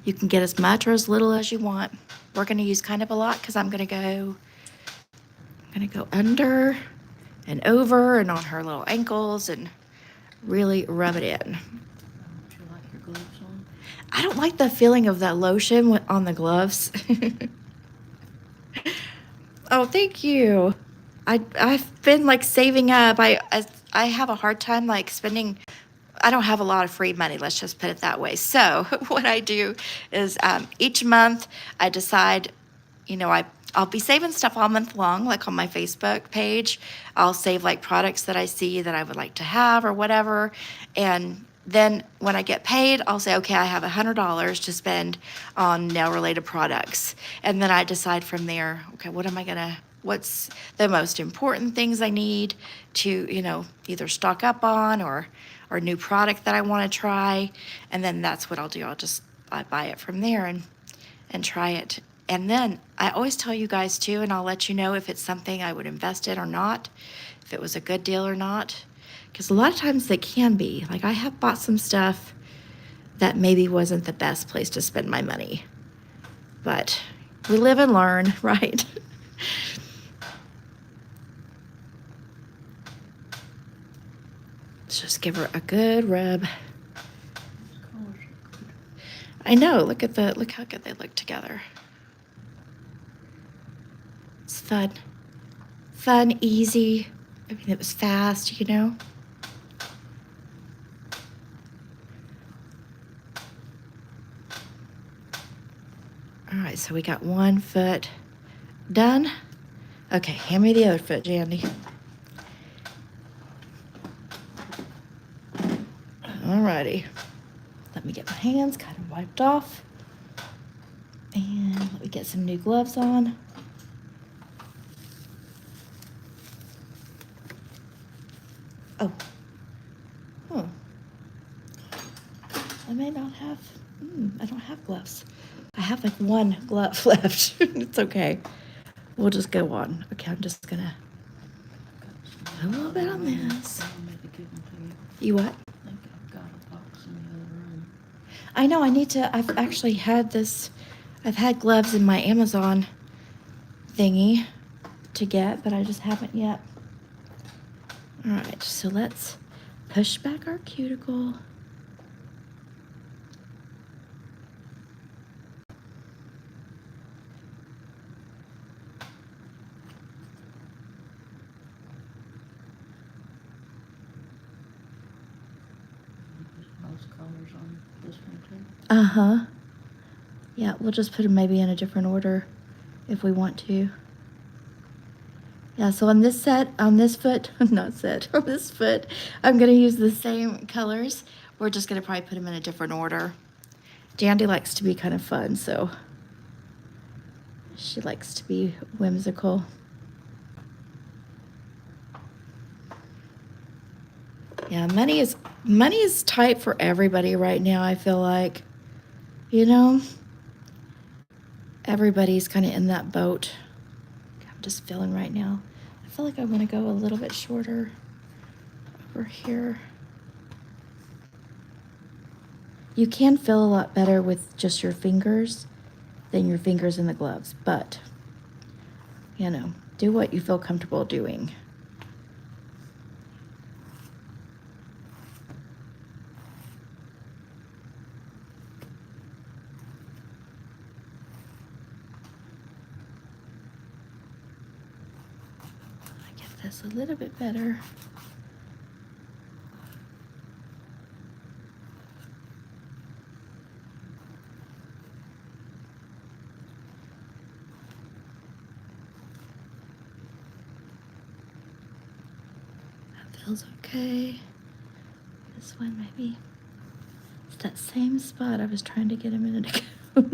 You can get as much or as little as you want. We're gonna use kind of a lot because I'm gonna go under and over and on her little ankles and really rub it in. Do you like your gloves on? I don't like the feeling of that lotion on the gloves. Oh, thank you. I've been like saving up. I have a hard time like spending. I don't have a lot of free money. Let's just put it that way. So what I do is each month I decide, I'll be saving stuff all month long, like on my Facebook page. I'll save like products that I see that I would like to have or whatever. And then when I get paid, I'll say, okay, I have $100 to spend on nail related products. And then I decide from there, okay, what's the most important things I need to, either stock up on or new product that I want to try. And then that's what I'll do. I buy it from there and try it. And then I always tell you guys too, and I'll let you know if it's something I would invest in or not, if it was a good deal or not. Because a lot of times they can be. Like I have bought some stuff that maybe wasn't the best place to spend my money. But we live and learn, right? Let's just give her a good rub. These colors are good. I know, look how good they look together. It's fun. Fun, easy. I mean, it was fast. All right, so we got one foot done. Okay, hand me the other foot, Jandy. All righty. Let me get my hands kind of wiped off. And let me get some new gloves on. Oh. Oh. I may not have, I don't have gloves. I have like one glove left. It's okay. We'll just go on. Okay, I'm just gonna put a little bit on this. I'll maybe give them to you. You what? I think I've got a box in the other room. I know, I've actually I've had gloves in my Amazon thingy to get, but I just haven't yet. All right, so let's push back our cuticle. Most colors on this one too. Uh-huh. Yeah, we'll just put them maybe in a different order if we want to. Yeah, so on this foot, on this foot, I'm gonna use the same colors. We're just gonna probably put them in a different order. Jandy likes to be kind of fun, so she likes to be whimsical. Yeah, money is tight for everybody right now, I feel like. Everybody's kind of in that boat. I'm just feeling right now. I feel like I want to go a little bit shorter over here. You can feel a lot better with just your fingers than your fingers in the gloves, but, do what you feel comfortable doing. This a little bit better. That feels okay. This one maybe. It's that same spot I was trying to get a minute ago.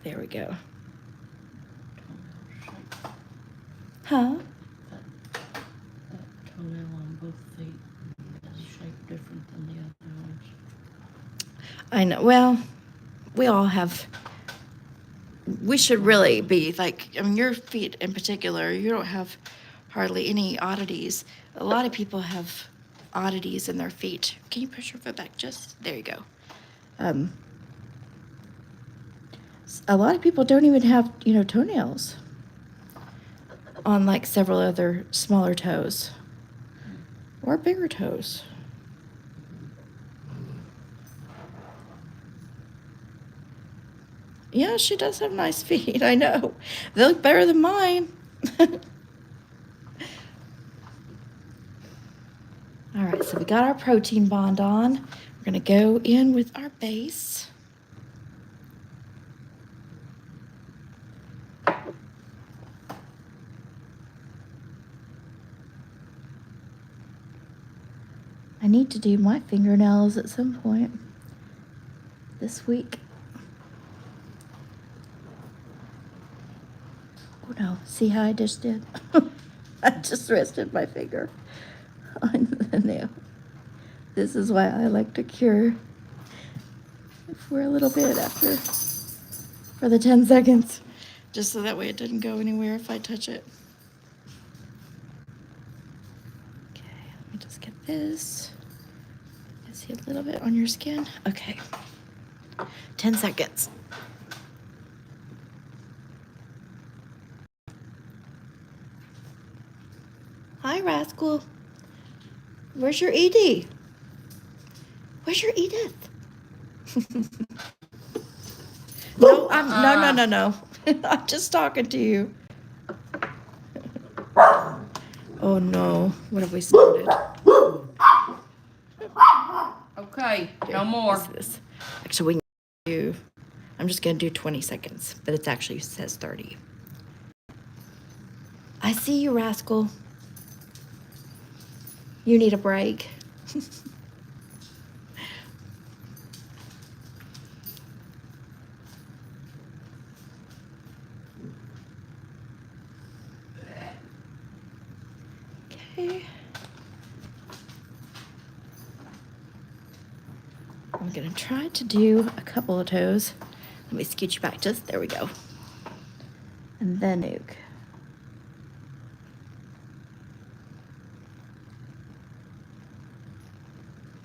There we go. Toenail shape. Huh? That toenail than the other ones. I know. Well, we all have. We should really be like, I mean, your feet in particular, you don't have hardly any oddities. A lot of people have oddities in their feet. Can you push your foot back just? There you go. A lot of people don't even have, toenails on like several other smaller toes or bigger toes. Yeah, she does have nice feet. I know. They look better than mine. All right, so we got our protein bond on. We're going to go in with our base. I need to do my fingernails at some point this week. Oh no, see how I just did? I just rested my finger on the nail. This is why I like to cure for a little bit for the 10 seconds. Just so that way it doesn't go anywhere if I touch it. Okay, let me just get this. I see a little bit on your skin. Okay, 10 seconds. Hi, Rascal. Where's your Edie? Where's your Edith? No, no. I'm just talking to you. Oh no, what have we started? Okay, no more. This. Actually, we can do, I'm just gonna do 20 seconds, but it actually says 30. I see you, Rascal. You need a break. Okay. I'm gonna try to do a couple of toes. Let me scoot you back just, there we go. And then nuke.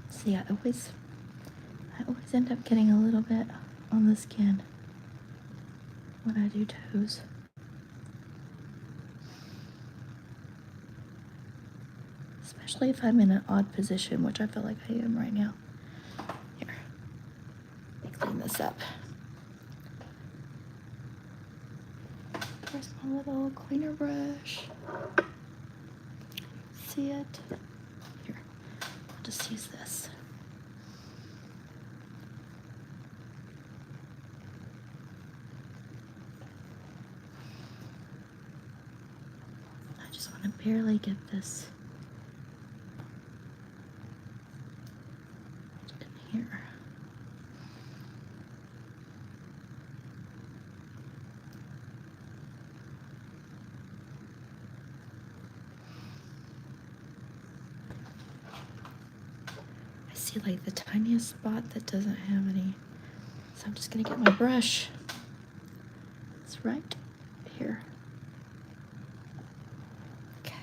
See, I always end up getting a little bit on the skin when I do toes. Especially if I'm in an odd position, which I feel like I am right now. Here, let me clean this up. Where's my little cleaner brush? See it? Here, I'll just use this. I just want to barely get this in here. I see like the tiniest spot that doesn't have any, so I'm just gonna get my brush. It's right here. Okay.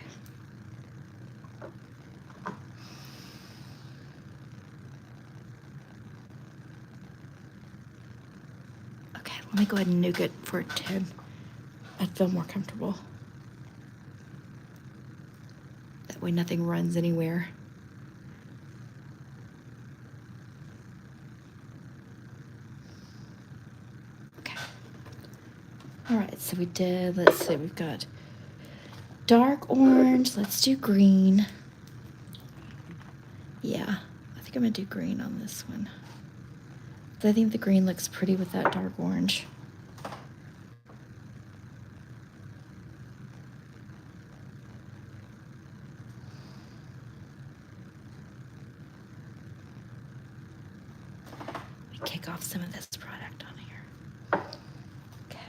Okay, let me go ahead and nuke it for 10. I'd feel more comfortable. That way nothing runs anywhere. Okay. All right, so we did, let's see, we've got dark orange. Let's do green. Yeah, I think I'm gonna do green on this one. I think the green looks pretty with that dark orange. We kick off some of this product on here. Okay.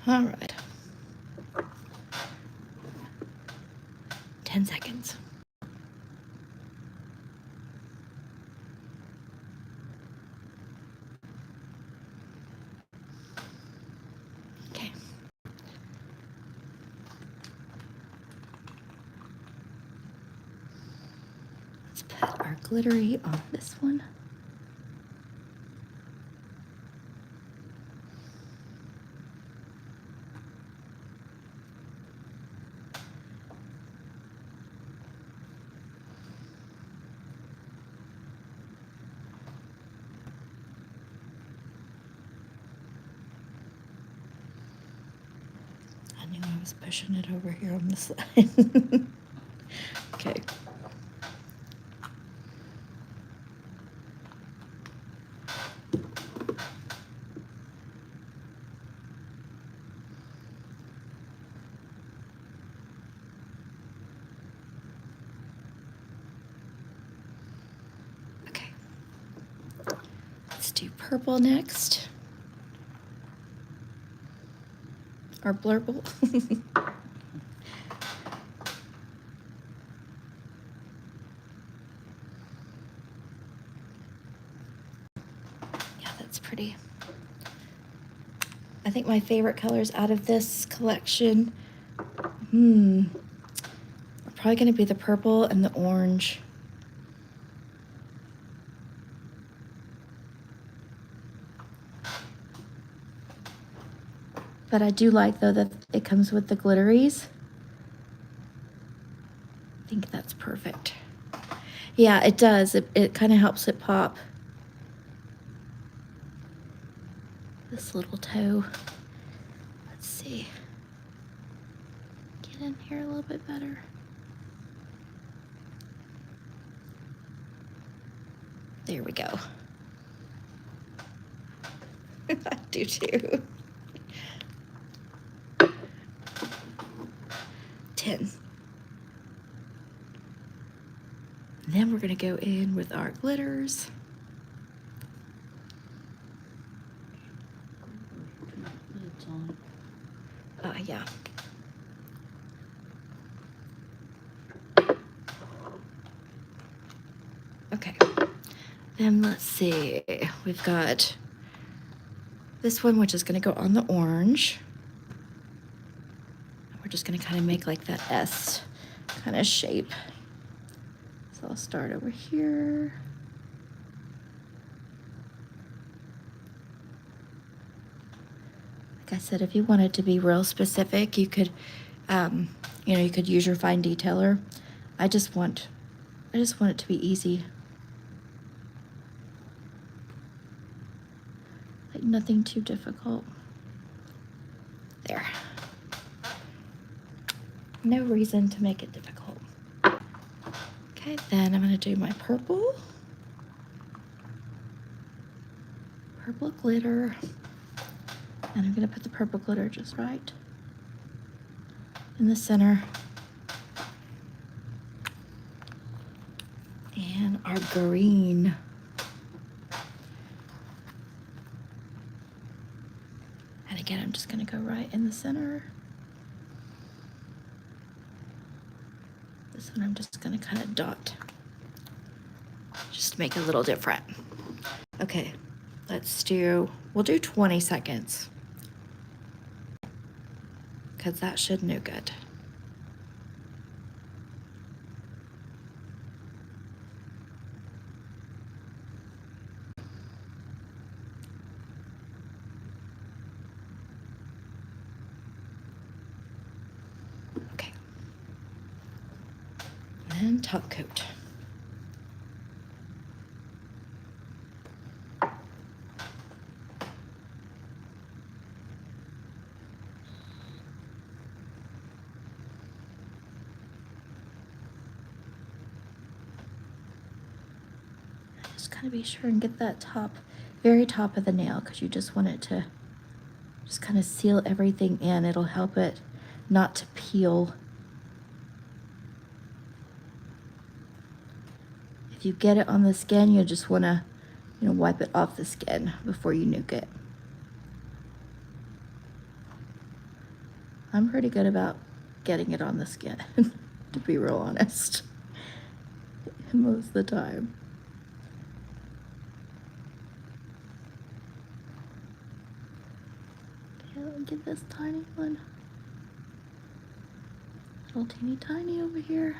All right. 10 seconds. Okay. Let's put our glittery on this one. I knew I was pushing it over here on the side. Okay. Okay. Let's do purple next. Or blurble. Yeah, that's pretty. I think my favorite colors out of this collection, are probably going to be the purple and the orange. But I do like, though, that it comes with the glitteries. I think that's perfect. Yeah, it does. It kind of helps it pop. This little toe. Let's see. Get in here a little bit better. There we go. I do too. 10. Then we're going to go in with our glitters. Yeah. Okay. Then let's see. We've got this one, which is going to go on the orange. We're just going to kind of make like that S kind of shape. So I'll start over here. Like I said, if you wanted to be real specific, you could, you could use your fine detailer. I just want it to be easy. Like nothing too difficult. There. No reason to make it difficult. Okay, then I'm gonna do my purple. Purple glitter. And I'm gonna put the purple glitter just right in the center. And our green. And again, I'm just gonna go right in the center. This one I'm just gonna kind of dot, just to make it a little different. Okay, we'll do 20 seconds. Because that should do good. Okay. And top coat. Just kind of be sure and get that very top of the nail, because you just want it to just kind of seal everything in. It'll help it not to peel. If you get it on the skin, you just want to, wipe it off the skin before you nuke it. I'm pretty good about getting it on the skin, to be real honest, most of the time. Okay, I'll get this tiny one. Little teeny tiny over here.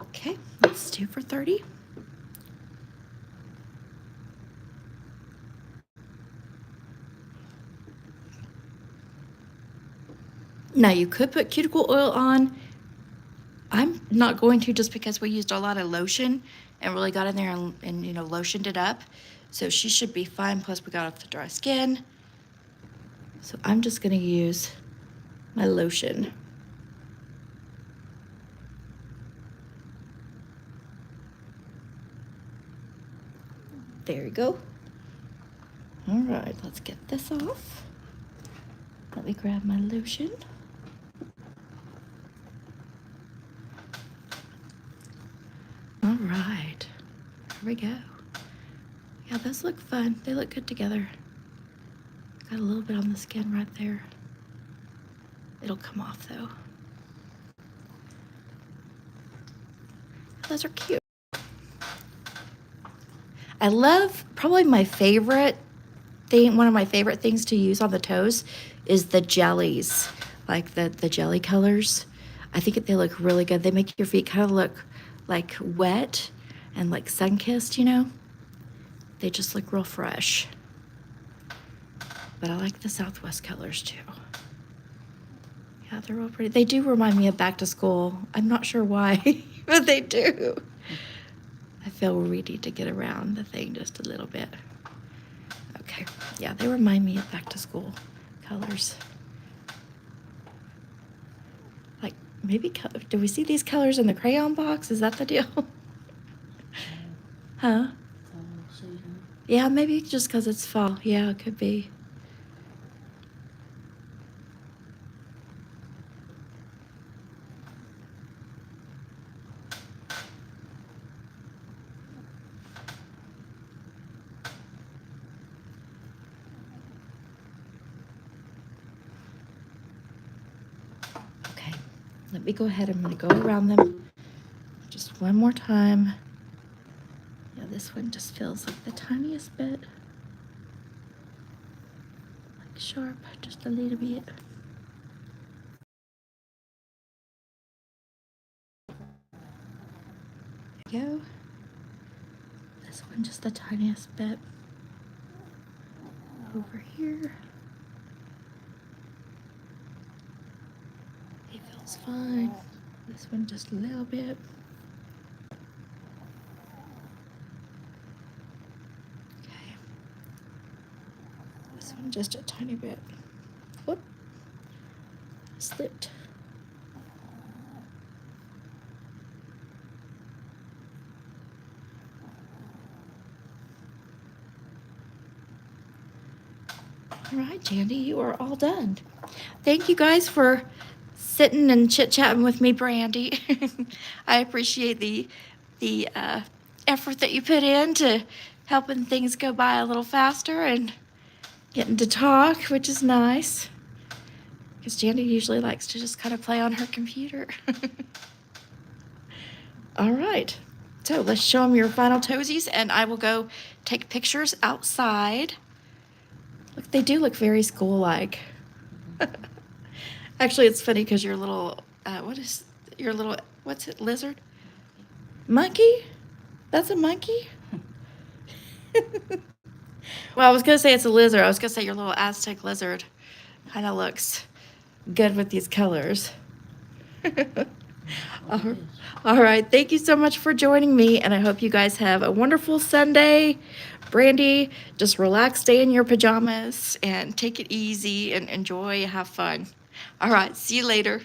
Okay, let's do for 30. Now you could put cuticle oil on. I'm not going to, just because we used a lot of lotion and really got in there and you know, lotioned it up. So she should be fine. Plus we got off the dry skin. So I'm just gonna use my lotion. There you go. All right, let's get this off. Let me grab my lotion. All right, here we go. Yeah, those look fun. They look good together. Got a little bit on the skin right there. It'll come off though. Those are cute. I love, probably my favorite thing, one of my favorite things to use on the toes is the jellies, like the jelly colors. I think they look really good. They make your feet kind of look like wet and like sun-kissed, you know? They just look real fresh. But I like the Southwest colors too. Yeah, they're real pretty. They do remind me of back to school. I'm not sure why, but they do. I feel we need to get around the thing just a little bit. Okay, yeah, they remind me of back to school colors. Like maybe, do we see these colors in the crayon box? Is that the deal? Huh? Yeah, maybe just because it's fall. Yeah, it could be. Okay, let me go ahead. I'm going to go around them just one more time. Yeah, this one just feels like the tiniest bit. Like sharp, just a little bit. There we go. This one just the tiniest bit. Over here. It feels fine. This one just a little bit. Okay. This one just a tiny bit. Whoop. Slipped. All right, Jandy, you are all done. Thank you guys for sitting and chit-chatting with me, Brandy. I appreciate the effort that you put into helping things go by a little faster and getting to talk, which is nice. Because Jandy usually likes to just kind of play on her computer. All right, so let's show them your final toesies, and I will go take pictures outside. Look, they do look very school-like. Actually, it's funny because your little, what's it, lizard? Monkey? That's a monkey? Well, I was going to say it's a lizard. I was going to say your little Aztec lizard kind of looks good with these colors. All right. Thank you so much for joining me, and I hope you guys have a wonderful Sunday. Brandy, just relax, stay in your pajamas, and take it easy and enjoy, have fun. All right. See you later.